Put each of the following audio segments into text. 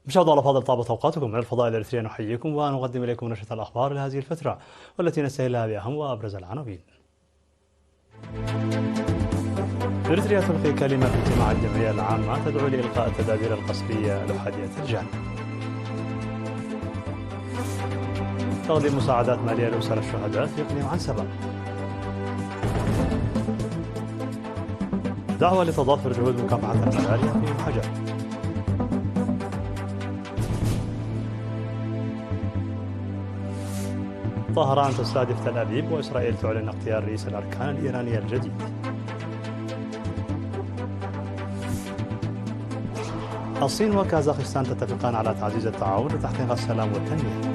مشاهدينا الأفاضل، طابت أوقاتكم. من الفضاء الإريتري نحييكم ونقدم إليكم نشرة الأخبار لهذه الفترة، والتي نستهلها بأهم وأبرز العناوين. إريتريا تلقي كلمة في اجتماع الجمعية العامة تدعو لإلقاء التدابير القسرية الأحادية الجانب. تقديم مساعدات مالية لأسر الشهداء في إقليم عنسبة. دعوة لتضافر جهود مكافحة الملاريا في محجر. طهران تستهدف تل أبيب، وإسرائيل تعلن اغتيال رئيس الأركان الإيراني الجديد. الصين وكازاخستان تتفقان على تعزيز التعاون لتحقيق السلام والتنمية.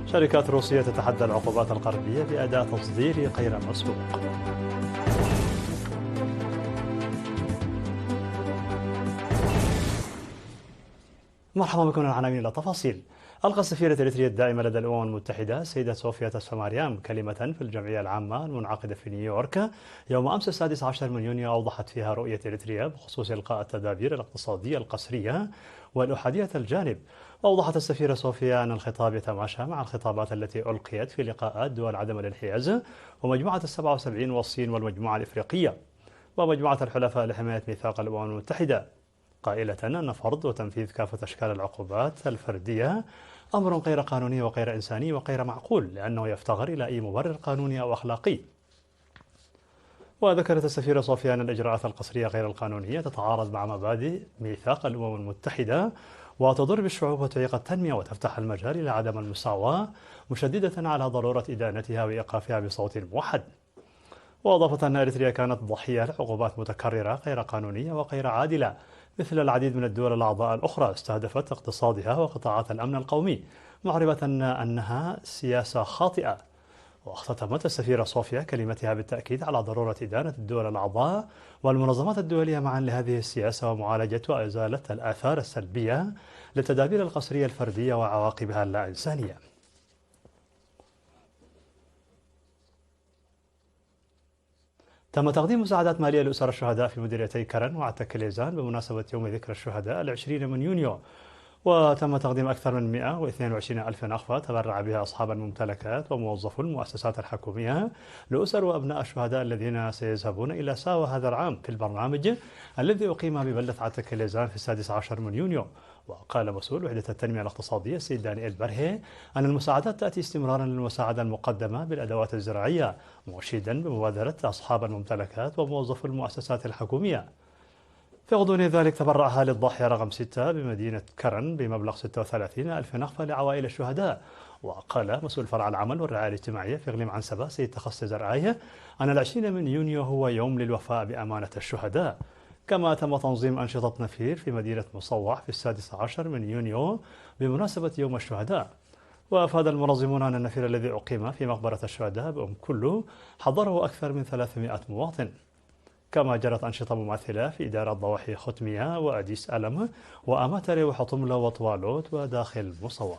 شركات روسية تتحدى العقوبات الغربية بأداء تصدير غير مسبوق. مرحبا بكم. العناوين إلى تفاصيل. ألقى السفيرة الإريترية الدائمة لدى الأمم المتحدة السيدة صوفيا تسفماريان كلمة في الجمعية العامة المنعقدة في نيويورك يوم أمس 16 من يونيو، أوضحت فيها رؤية إريتريا بخصوص إلقاء التدابير الاقتصادية القسرية والأحادية الجانب. وأوضحت السفيرة صوفيا أن الخطاب يتماشى مع الخطابات التي ألقيت في لقاءات دول عدم الانحياز ومجموعة ال77 والصين والمجموعة الإفريقية ومجموعة الحلفاء لحماية ميثاق الأمم المتحدة، قائلة أن فرض وتنفيذ كافة أشكال العقوبات الفردية أمر غير قانوني وغير إنساني وغير معقول، لأنه يفتقر إلى أي مبرر قانوني أو أخلاقي. وذكرت السفيرة صوفيا أن الإجراءات القسرية غير القانونية تتعارض مع مبادئ ميثاق الأمم المتحدة وتضر بالشعوب وتعيق التنمية وتفتح المجال إلى عدم المساواة، مشددة على ضرورة إدانتها وإيقافها بصوت موحد. وأضافت أن إريتريا كانت ضحية لعقوبات متكررة غير قانونية وغير عادلة، مثل العديد من الدول الأعضاء الأخرى استهدفت اقتصادها وقطاعات الأمن القومي، معربة أنها سياسة خاطئة. واختتمت السفيرة صوفيا كلمتها بالتأكيد على ضرورة إدانة الدول الأعضاء والمنظمات الدولية معا لهذه السياسة ومعالجة وإزالة الآثار السلبية للتدابير القسرية الفردية وعواقبها اللا إنسانية. تم تقديم مساعدات مالية لأسر الشهداء في مديريتي كرن وعتكليزان بمناسبة يوم ذكرى الشهداء 20 من يونيو، وتم تقديم أكثر من 122 ألف نخفة تبرع بها أصحاب الممتلكات وموظفو المؤسسات الحكومية لأسر وأبناء الشهداء الذين سيذهبون إلى ساوا هذا العام في البرنامج الذي أقيم ببلدة عتكليزان في 16 من يونيو. وقال مسؤول وحدة التنمية الاقتصادية السيد دانيال برهي أن المساعدات تأتي استمرارا للمساعدة المقدمة بالأدوات الزراعية، مشيدا بمبادرة أصحاب الممتلكات وموظفو المؤسسات الحكومية. في غضون ذلك تبرع أهالي الضاحية رقم 6 بمدينة كرن بمبلغ 36 ألف نخفة لعوائل الشهداء. وقال مسؤول فرع العمل والرعاية الاجتماعية في إقليم عنسبة سيد تخص زرعاية أن 20 من يونيو هو يوم للوفاء بأمانة الشهداء. كما تم تنظيم أنشطة نفير في مدينة مصوح في 16 من يونيو بمناسبة يوم الشهداء. وأفاد المنظمون أن النفير الذي أقيم في مقبرة الشهداء بأم كلو حضره أكثر من 300 مواطن. كما جرت أنشطة مماثلة في إدارة ضواحي ختمية وأديس ألم وأماتري وحطملة وطوالوت وداخل مصوى.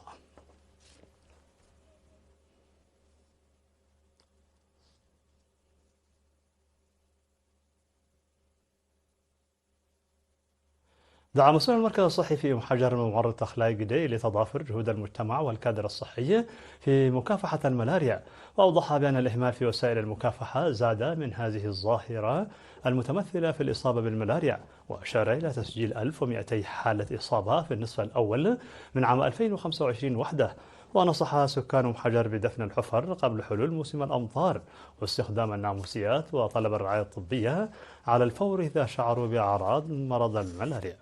دعا مسؤول المركز الصحي في أم حجر ممرض أخلاق دي لتضافر جهود المجتمع والكادر الصحي في مكافحة الملاريا، وأوضح بأن الإهمال في وسائل المكافحة زاد من هذه الظاهرة المتمثلة في الإصابة بالملاريا، وأشار إلى تسجيل 1200 حالة إصابة في النصف الأول من عام 2025 وحده. ونصح سكان أم حجر بدفن الحفر قبل حلول موسم الأمطار واستخدام الناموسيات وطلب الرعاية الطبية على الفور إذا شعروا بأعراض مرض الملاريا.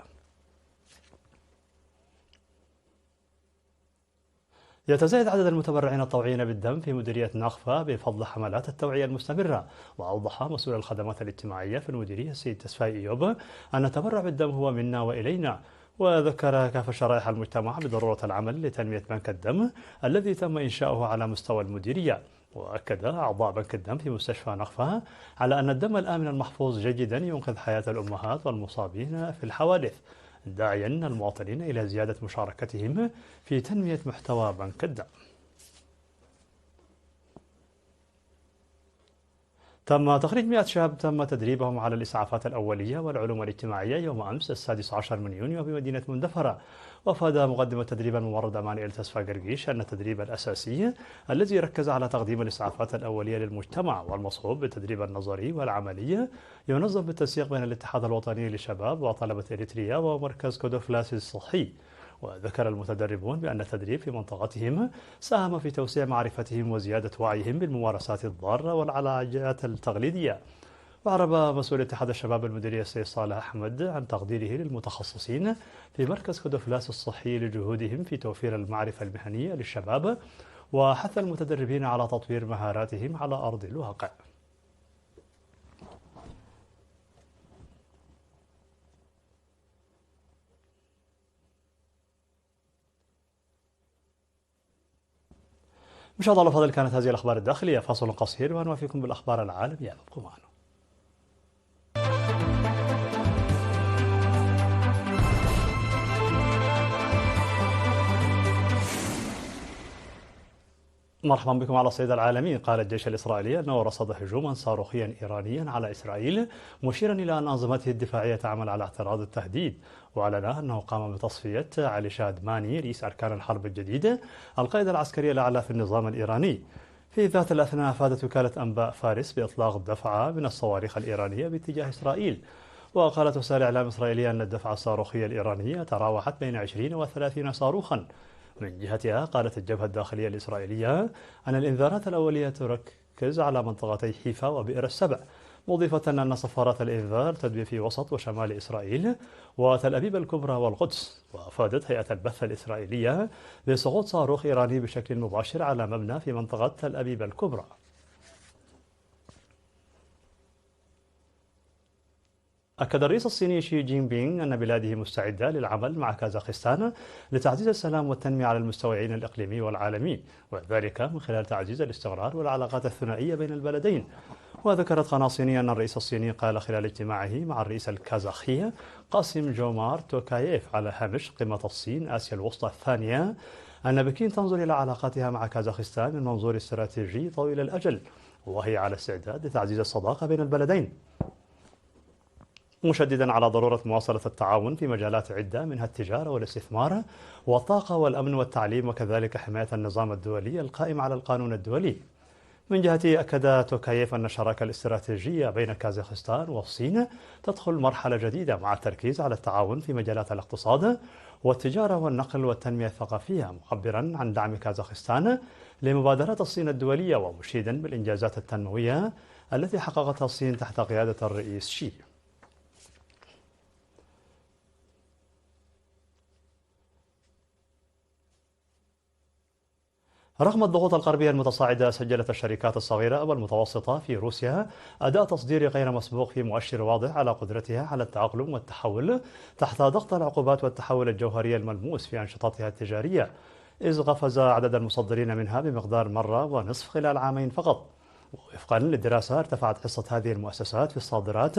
يتزايد عدد المتبرعين الطوعيين بالدم في مديرية ناخفة بفضل حملات التوعية المستمرة. وأوضح مسؤول الخدمات الاجتماعية في المديرية السيد تسفاي إيوب أن التبرع بالدم هو منا وإلينا. وذكر كافة شرائح المجتمع بضرورة العمل لتنمية بنك الدم الذي تم إنشاؤه على مستوى المديرية. وأكد أعضاء بنك الدم في مستشفى نخفة على أن الدم الآمن المحفوظ جيدا ينقذ حياة الأمهات والمصابين في الحوادث، داعيا المواطنين إلى زيادة مشاركتهم في تنمية محتوى بنك الدم. تم تخريج 100 شاب تم تدريبهم على الإسعافات الأولية والعلوم الاجتماعية يوم أمس 16 من يونيو بمدينة مندفرة. وأفاد مقدم التدريب الممرض أماني التسفى قرقيش أن التدريب الأساسي الذي ركز على تقديم الإسعافات الأولية للمجتمع والمصحوب بالتدريب النظري والعملي ينظم بالتنسيق بين الاتحاد الوطني للشباب وطلبة إريتريا ومركز كودوفلاس الصحي. وذكر المتدربون بأن التدريب في منطقتهم ساهم في توسيع معرفتهم وزيادة وعيهم بالممارسات الضارة والعلاجات التقليدية. وأعرب مسؤول اتحاد الشباب المديرية السيد صالح أحمد عن تقديره للمتخصصين في مركز كودوفلاس الصحي لجهودهم في توفير المعرفة المهنية للشباب، وحث المتدربين على تطوير مهاراتهم على أرض الواقع. مشاهدينا الأفاضل، كانت هذه الأخبار الداخلية. فاصل قصير ونوافيكم بالأخبار العالمية، ابقوا معنا. مرحبا بكم على الصعيد العالمي. قال الجيش الإسرائيلي أنه رصد هجوما صاروخيا إيرانيا على إسرائيل، مشيرا إلى أن أنظمته الدفاعية تعمل على اعتراض التهديد. وأعلن أنه قام بتصفية علي شادماني رئيس أركان الحرب الجديد القائد العسكري الأعلى في النظام الإيراني. في ذات الأثناء أفادت وكالة أنباء فارس بإطلاق دفعة من الصواريخ الإيرانية باتجاه إسرائيل. وقالت وسائل إعلام إسرائيلية أن الدفعة الصاروخية الإيرانية تراوحت بين 20 و 30 صاروخا. من جهتها قالت الجبهة الداخلية الإسرائيلية أن الإنذارات الأولية تركز على منطقتي حيفا وبئر السبع، مضيفة أن صفارات الإنذار تدوي في وسط وشمال إسرائيل وتل أبيب الكبرى والقدس. وأفادت هيئة البث الإسرائيلية بسقوط صاروخ إيراني بشكل مباشر على مبنى في منطقة تل أبيب الكبرى. أكد الرئيس الصيني شي جين بينغ أن بلاده مستعدة للعمل مع كازاخستان لتعزيز السلام والتنمية على المستويين الإقليمي والعالمي، وذلك من خلال تعزيز الاستقرار والعلاقات الثنائية بين البلدين. وذكرت قناة صينية أن الرئيس الصيني قال خلال اجتماعه مع الرئيس الكازاخي قاسم جومار توكاييف على هامش قمة الصين آسيا الوسطى الثانية أن بكين تنظر إلى علاقاتها مع كازاخستان من منظور استراتيجي طويل الأجل، وهي على استعداد لتعزيز الصداقة بين البلدين، مشددا على ضرورة مواصلة التعاون في مجالات عدة منها التجارة والاستثمار والطاقة والأمن والتعليم، وكذلك حماية النظام الدولي القائم على القانون الدولي. من جهته أكد توكاييف أن الشراكة الاستراتيجية بين كازاخستان والصين تدخل مرحلة جديدة مع التركيز على التعاون في مجالات الاقتصاد والتجارة والنقل والتنمية الثقافية، معبرا عن دعم كازاخستان لمبادرات الصين الدولية ومشيدا بالإنجازات التنموية التي حققتها الصين تحت قيادة الرئيس شي. رغم الضغوط الغربية المتصاعدة، سجلت الشركات الصغيرة والمتوسطة في روسيا أداء تصديري غير مسبوق في مؤشر واضح على قدرتها على التأقلم والتحول تحت ضغط العقوبات والتحول الجوهري الملموس في أنشطتها التجارية، إذ قفز عدد المصدرين منها بمقدار مرة ونصف خلال عامين فقط. وفقا للدراسة ارتفعت حصة هذه المؤسسات في الصادرات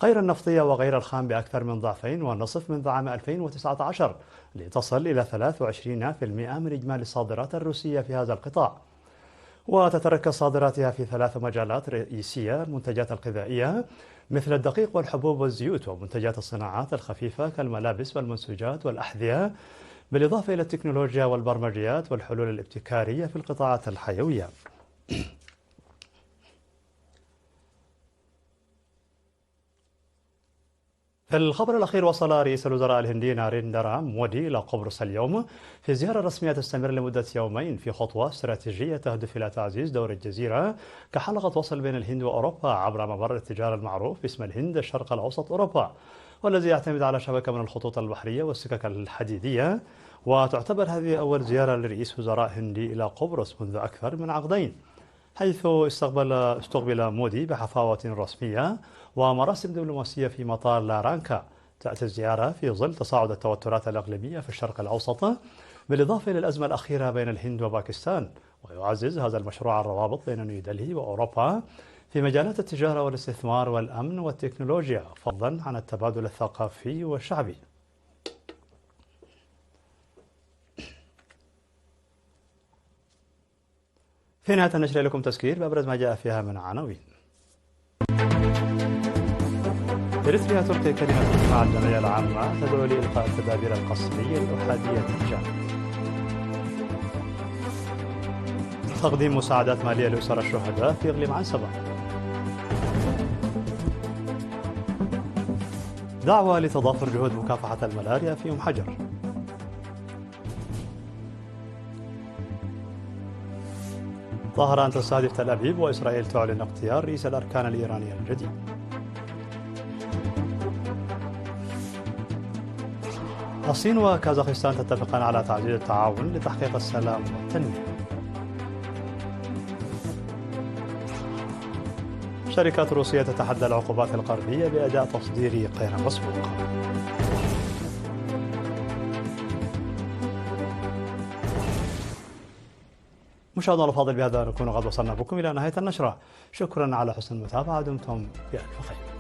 غير النفطية وغير الخام بأكثر من ضعفين ونصف منذ عام 2019 لتصل إلى 23% من إجمالي الصادرات الروسية في هذا القطاع. وتتركز صادراتها في 3 مجالات رئيسية: المنتجات الغذائية مثل الدقيق والحبوب والزيوت، ومنتجات الصناعات الخفيفة كالملابس والمنسوجات والأحذية، بالإضافة إلى التكنولوجيا والبرمجيات والحلول الابتكارية في القطاعات الحيوية. في الخبر الأخير، وصل رئيس الوزراء الهندي ناريندرا مودي إلى قبرص اليوم في زيارة رسمية تستمر لمدة يومين، في خطوة استراتيجية تهدف إلى تعزيز دور الجزيرة كحلقة وصل بين الهند وأوروبا عبر ممر التجارة المعروف باسم الهند الشرق الأوسط أوروبا، والذي يعتمد على شبكة من الخطوط البحرية والسكك الحديدية. وتعتبر هذه أول زيارة لرئيس وزراء هندي إلى قبرص منذ أكثر من عقدين، حيث استقبل مودي بحفاوة رسمية ومراسم دبلوماسية في مطار لارانكا. تأتي الزيارة في ظل تصاعد التوترات الإقليمية في الشرق الأوسط، بالإضافة إلى الأزمة الأخيرة بين الهند وباكستان. ويعزز هذا المشروع الروابط بين نيودلهي وأوروبا في مجالات التجارة والاستثمار والأمن والتكنولوجيا، فضلا عن التبادل الثقافي والشعبي. في نهاية النشرة لكم تذكير بأبرز ما جاء فيها من عناوين. إثرها تلقي كلمة اجتماع الجمعية العامة تدعو لإلقاء التدابير القصرية الأحادية الإنجاب. تقديم مساعدات مالية لأسر الشهداء في إقليم عنسبة. دعوة لتضافر جهود مكافحة الملاريا في أم حجر. طهران تستهدف تل أبيب وإسرائيل تعلن اغتيال رئيس الأركان الإيراني الجديد. الصين وكازاخستان تتفقان على تعزيز التعاون لتحقيق السلام والتنمية. شركات روسية تتحدى العقوبات الغربية بأداء تصدير غير مسبوق. مشاهدينا الأفاضل، بهذا نكون قد وصلنا بكم إلى نهاية النشرة. شكرا على حسن المتابعة، دمتم بألف خير.